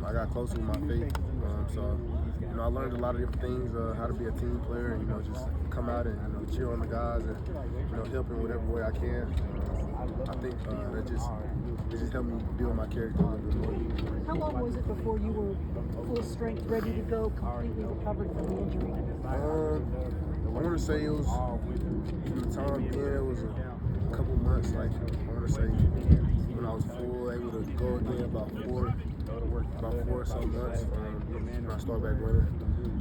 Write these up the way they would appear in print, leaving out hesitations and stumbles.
I got closer with my faith. So I learned a lot of different things, how to be a team player, and just come out and cheer on the guys and help in whatever way I can. I think it just helped me build my character a little bit more. How long was it before you were full strength, ready to go, completely recovered from the injury? I want to say it was from the time being, it was a couple months. Like I want to say when I was full, able to go again about four or so months. When I started back running,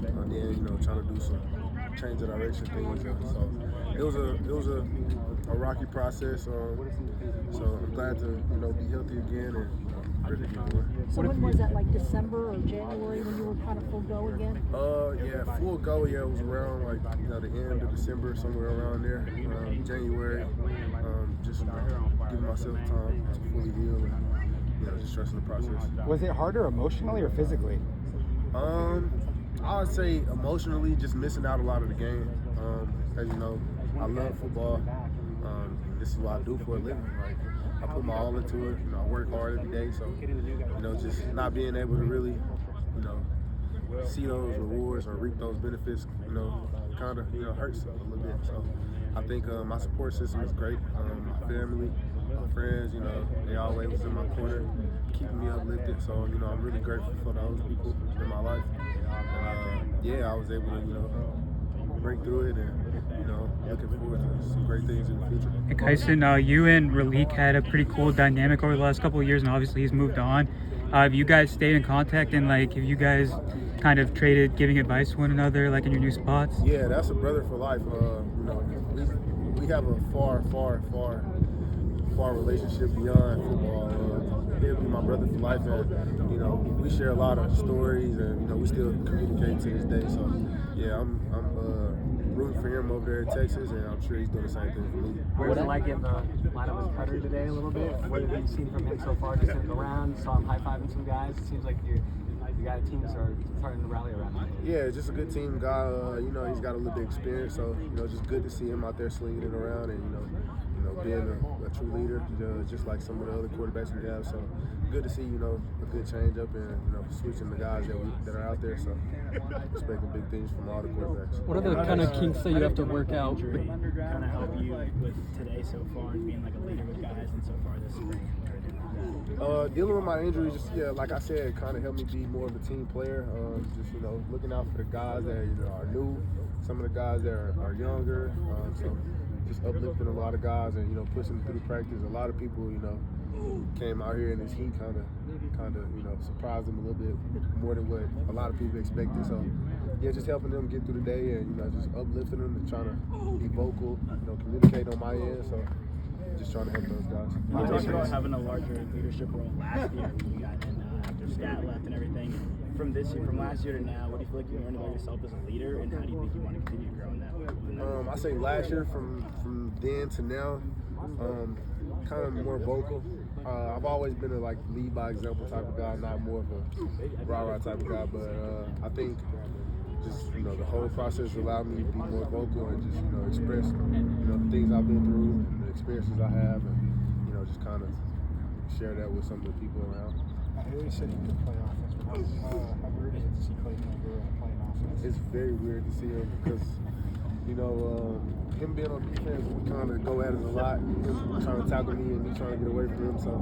then trying to do some change of direction things. So it was a rocky process. So I'm glad to be healthy again and ready to get going. So when was that, like December or January when you were kind of full go again? Yeah, full go. Yeah, it was around like the end of December, somewhere around there. January, just giving myself time to fully heal and just trusting the process. Was it harder emotionally or physically? I would say emotionally, just missing out a lot of the game. As you know, I love football. This is what I do for a living. Like I put my all into it. I work hard every day. So just not being able to really, see those rewards or reap those benefits, kind of hurts a little bit. So I think my support system is great. My family, my friends, they always was in my corner, keeping me uplifted. So I'm really grateful for those people in my life. And I was able to break through it and looking forward to some great things in the future. And Kyson, you and Ralik had a pretty cool dynamic over the last couple of years, and obviously he's moved on. Have you guys stayed in contact, and have you guys kind of traded giving advice to one another in your new spots? Yeah, that's a brother for life. We have a far relationship beyond football. He'll be my brother for life, and we share a lot of stories, and we still communicate to this day. So yeah, I'm rooting for him over there in Texas, and I'm sure he's doing the same thing for me. What was it like in the lineup with Cutter today a little bit? What have you seen from him so far? Just sitting around, saw him high-fiving some guys. It seems like you got teams are starting to rally around him. Yeah, just a good team guy. He's got a little bit of experience, so just good to see him out there slinging it around and being a true leader, just like some of the other quarterbacks we have. So good to see a good change up and switching the guys that are out there. So expecting big things from all the quarterbacks. What are the kind of kinks that you have to work out? Kind of help you with today so far and being like a leader with guys and so far this spring? Dealing with my injury, like I said, kind of helped me be more of a team player. Looking out for the guys that are new, some of the guys that are younger. So just uplifting a lot of guys and pushing through practice. A lot of people came out here in this heat, kind of surprised them a little bit more than what a lot of people expected. So yeah, just helping them get through the day and just uplifting them and trying to be vocal, communicate on my end. So just trying to help those guys. You talked about having a larger leadership role last year when you got in after Stat left and everything. From last year to now, what do you feel like you learned about yourself as a leader, and how do you think you want to continue growing that way? I say last year from then to now, kind of more vocal. I've always been a lead by example type of guy, not more of a rah-rah type of guy. But I think just the whole process allowed me to be more vocal and just express the things I've been through and the experiences I have, and just kind of share that with some of the people around. I always said he could play offense, but how weird is it to see Clayton over playing offense? It's very weird to see him because him being on defense, we kind of go at it a lot. Him trying to tackle me and me trying to get away from him. So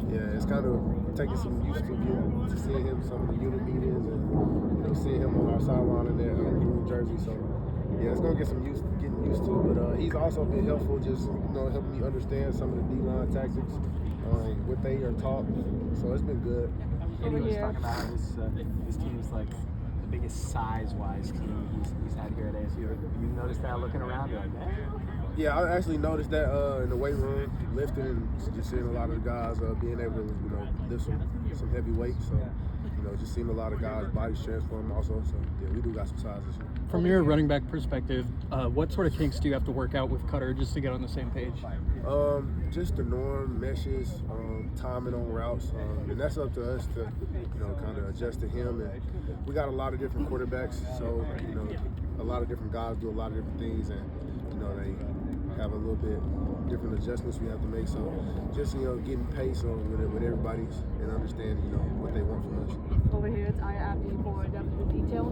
yeah, it's kind of taking some used to seeing him some of the unit meetings and seeing him on our sideline in that blue jersey. So yeah, it's gonna get getting used to. But he's also been helpful, just helping me understand some of the D-line tactics, what they are taught. So it's been good. And he was talking about how this team is like the biggest size-wise team he's had here at ASU. You noticed that looking around? You're like, Yeah, I actually noticed that in the weight room, lifting and just seeing a lot of the guys being able to lift some heavy weights. So just seeing a lot of guys' bodies transform also. So yeah, we do got some size this year. From your running back perspective, what sort of kinks do you have to work out with Cutter just to get on the same page? Just the norm, meshes, timing on routes, and that's up to us to kind of adjust to him. And we got a lot of different quarterbacks, so a lot of different guys do a lot of different things, and they have a little bit different adjustments we have to make. So just getting pace on with everybody and understanding what they